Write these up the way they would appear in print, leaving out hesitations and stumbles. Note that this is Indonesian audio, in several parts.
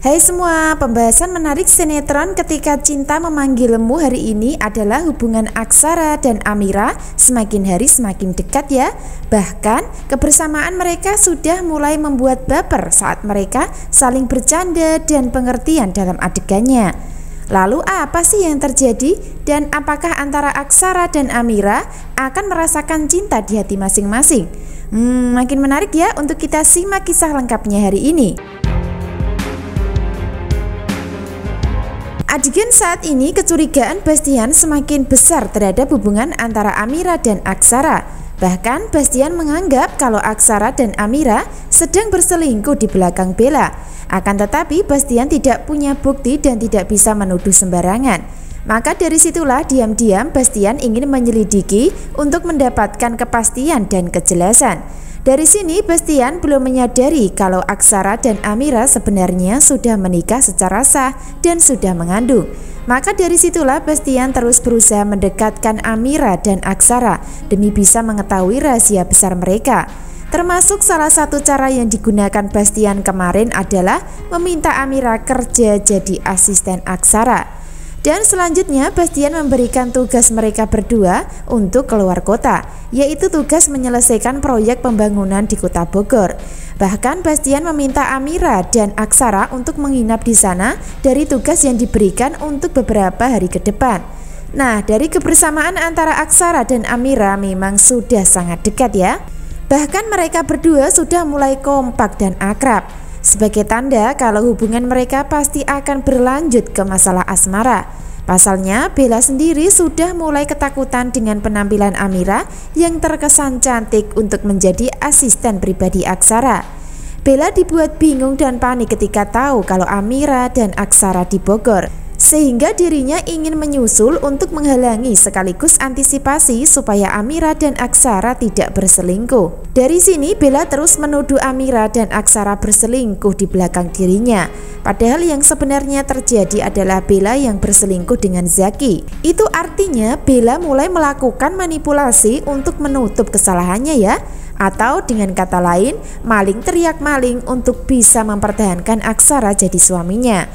Hai semua, pembahasan menarik sinetron Ketika Cinta Memanggilmu hari ini adalah hubungan Aksara dan Amira semakin hari semakin dekat ya. Bahkan kebersamaan mereka sudah mulai membuat baper saat mereka saling bercanda dan pengertian dalam adegannya. Lalu apa sih yang terjadi dan apakah antara Aksara dan Amira akan merasakan cinta di hati masing-masing? Makin menarik ya untuk kita simak kisah lengkapnya hari ini. Adegan saat ini kecurigaan Bastian semakin besar terhadap hubungan antara Amira dan Aksara. Bahkan Bastian menganggap kalau Aksara dan Amira sedang berselingkuh di belakang Bella. Akan tetapi Bastian tidak punya bukti dan tidak bisa menuduh sembarangan. Maka dari situlah diam-diam Bastian ingin menyelidiki untuk mendapatkan kepastian dan kejelasan. Dari sini Bastian belum menyadari kalau Aksara dan Amira sebenarnya sudah menikah secara sah dan sudah mengandung. Maka dari situlah Bastian terus berusaha mendekatkan Amira dan Aksara demi bisa mengetahui rahasia besar mereka. Termasuk salah satu cara yang digunakan Bastian kemarin adalah meminta Amira kerja jadi asisten Aksara. Dan selanjutnya Bastian memberikan tugas mereka berdua untuk keluar kota, yaitu tugas menyelesaikan proyek pembangunan di kota Bogor. Bahkan Bastian meminta Amira dan Aksara untuk menginap di sana dari tugas yang diberikan untuk beberapa hari ke depan. Nah, dari kebersamaan antara Aksara dan Amira memang sudah sangat dekat ya. Bahkan mereka berdua sudah mulai kompak dan akrab. Sebagai tanda kalau hubungan mereka pasti akan berlanjut ke masalah asmara. Pasalnya Bella sendiri sudah mulai ketakutan dengan penampilan Amira yang terkesan cantik untuk menjadi asisten pribadi Aksara. Bella dibuat bingung dan panik ketika tahu kalau Amira dan Aksara di Bogor. Sehingga dirinya ingin menyusul untuk menghalangi sekaligus antisipasi supaya Amira dan Aksara tidak berselingkuh. Dari sini Bella terus menuduh Amira dan Aksara berselingkuh di belakang dirinya. Padahal yang sebenarnya terjadi adalah Bella yang berselingkuh dengan Zaki. Itu artinya Bella mulai melakukan manipulasi untuk menutup kesalahannya ya. Atau dengan kata lain, maling teriak maling untuk bisa mempertahankan Aksara jadi suaminya,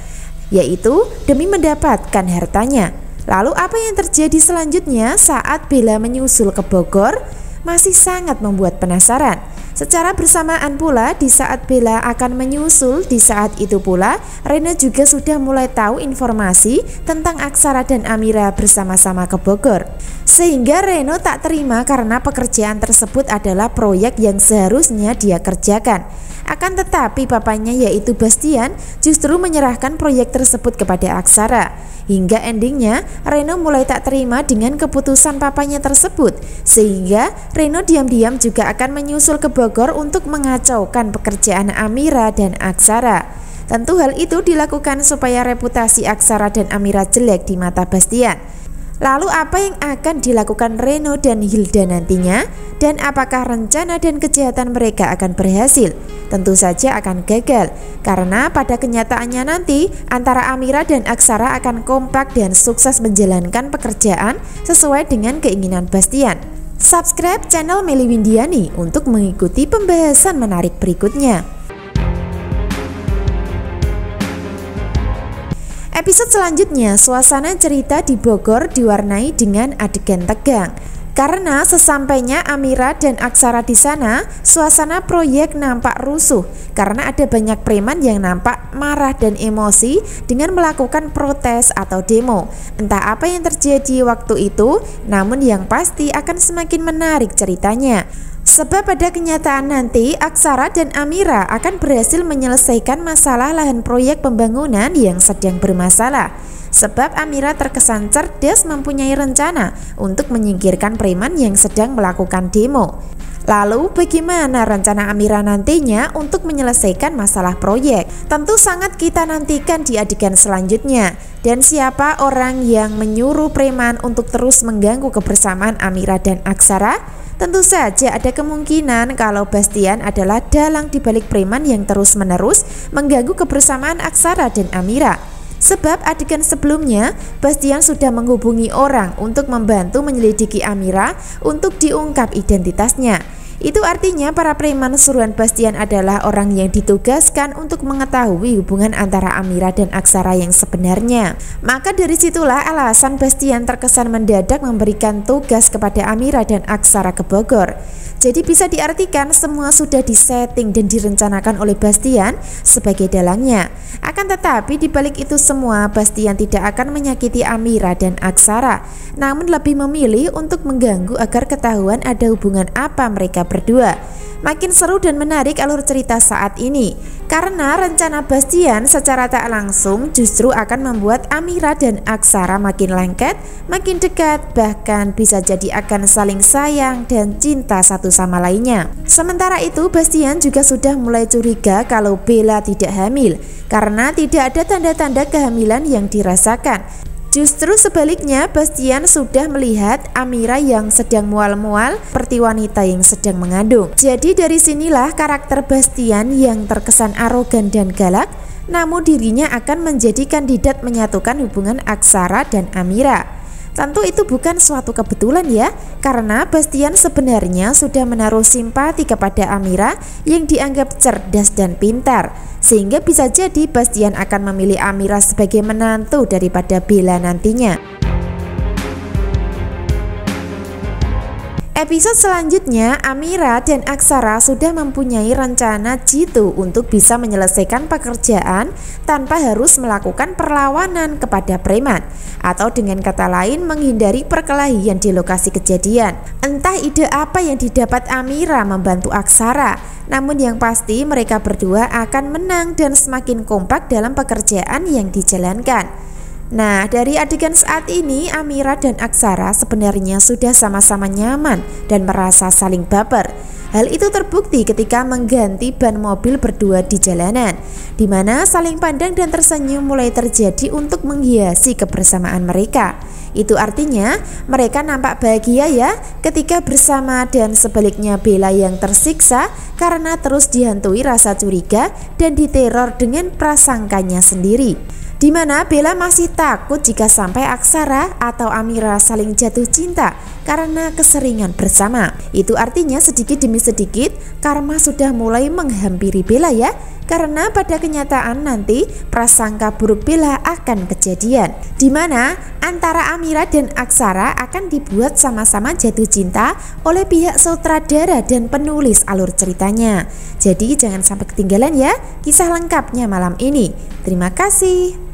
yaitu demi mendapatkan hartanya. Lalu apa yang terjadi selanjutnya saat Bella menyusul ke Bogor masih sangat membuat penasaran. Secara bersamaan pula di saat Bella akan menyusul, di saat itu pula Reno juga sudah mulai tahu informasi tentang Aksara dan Amira bersama-sama ke Bogor. Sehingga Reno tak terima karena pekerjaan tersebut adalah proyek yang seharusnya dia kerjakan. Akan tetapi papanya yaitu Bastian justru menyerahkan proyek tersebut kepada Aksara. Hingga endingnya Reno mulai tak terima dengan keputusan papanya tersebut. Sehingga Reno diam-diam juga akan menyusul ke Bogor untuk mengacaukan pekerjaan Amira dan Aksara. Tentu hal itu dilakukan supaya reputasi Aksara dan Amira jelek di mata Bastian. Lalu apa yang akan dilakukan Reno dan Hilda nantinya? Dan apakah rencana dan kejahatan mereka akan berhasil? Tentu saja akan gagal, karena pada kenyataannya nanti antara Amira dan Aksara akan kompak dan sukses menjalankan pekerjaan sesuai dengan keinginan Bastian. Subscribe channel Melly Windiani untuk mengikuti pembahasan menarik berikutnya. Episode selanjutnya, suasana cerita di Bogor diwarnai dengan adegan tegang. Karena sesampainya Amira dan Aksara di sana, suasana proyek nampak rusuh karena ada banyak preman yang nampak marah dan emosi dengan melakukan protes atau demo. Entah apa yang terjadi waktu itu, namun yang pasti akan semakin menarik ceritanya. Sebab pada kenyataan nanti Aksara dan Amira akan berhasil menyelesaikan masalah lahan proyek pembangunan yang sedang bermasalah. Sebab Amira terkesan cerdas mempunyai rencana untuk menyingkirkan preman yang sedang melakukan demo. Lalu bagaimana rencana Amira nantinya untuk menyelesaikan masalah proyek? Tentu sangat kita nantikan di adegan selanjutnya. Dan siapa orang yang menyuruh preman untuk terus mengganggu kebersamaan Amira dan Aksara? Tentu saja ada kemungkinan kalau Bastian adalah dalang dibalik preman yang terus-menerus mengganggu kebersamaan Aksara dan Amira. Sebab adegan sebelumnya, Bastian sudah menghubungi orang untuk membantu menyelidiki Amira untuk diungkap identitasnya. Itu artinya para preman suruhan Bastian adalah orang yang ditugaskan untuk mengetahui hubungan antara Amira dan Aksara yang sebenarnya. Maka dari situlah alasan Bastian terkesan mendadak memberikan tugas kepada Amira dan Aksara ke Bogor. Jadi bisa diartikan semua sudah disetting dan direncanakan oleh Bastian sebagai dalangnya. Akan tetapi di balik itu semua, Bastian tidak akan menyakiti Amira dan Aksara, namun lebih memilih untuk mengganggu agar ketahuan ada hubungan apa mereka berdua. Makin seru dan menarik alur cerita saat ini, karena rencana Bastian secara tak langsung justru akan membuat Amira dan Aksara makin lengket, makin dekat, bahkan bisa jadi akan saling sayang dan cinta satu sama lainnya. Sementara itu Bastian juga sudah mulai curiga kalau Bella tidak hamil, karena tidak ada tanda-tanda kehamilan yang dirasakan. Justru sebaliknya, Bastian sudah melihat Amira yang sedang mual-mual seperti wanita yang sedang mengandung. Jadi dari sinilah karakter Bastian yang terkesan arogan dan galak, namun dirinya akan menjadi kandidat menyatukan hubungan Aksara dan Amira. Tentu itu bukan suatu kebetulan ya, karena Bastian sebenarnya sudah menaruh simpati kepada Amira yang dianggap cerdas dan pintar, sehingga bisa jadi Bastian akan memilih Amira sebagai menantu daripada Bella nantinya. Episode selanjutnya, Amira dan Aksara sudah mempunyai rencana jitu untuk bisa menyelesaikan pekerjaan tanpa harus melakukan perlawanan kepada preman, atau dengan kata lain menghindari perkelahian di lokasi kejadian. Entah ide apa yang didapat Amira membantu Aksara, namun yang pasti mereka berdua akan menang dan semakin kompak dalam pekerjaan yang dijalankan. Nah, dari adegan saat ini, Amira dan Aksara sebenarnya sudah sama-sama nyaman dan merasa saling baper. Hal itu terbukti ketika mengganti ban mobil berdua di jalanan, di mana saling pandang dan tersenyum mulai terjadi untuk menghiasi kebersamaan mereka. Itu artinya mereka nampak bahagia ya ketika bersama, dan sebaliknya Bella yang tersiksa karena terus dihantui rasa curiga dan diteror dengan prasangkanya sendiri, di mana Bella masih takut jika sampai Aksara atau Amira saling jatuh cinta karena keseringan bersama. Itu artinya sedikit demi sedikit karma sudah mulai menghampiri Bella ya, karena pada kenyataan nanti prasangka buruk Bella akan kejadian, di mana antara Amira dan Aksara akan dibuat sama-sama jatuh cinta oleh pihak sutradara dan penulis alur ceritanya. Jadi jangan sampai ketinggalan ya kisah lengkapnya malam ini. Terima kasih.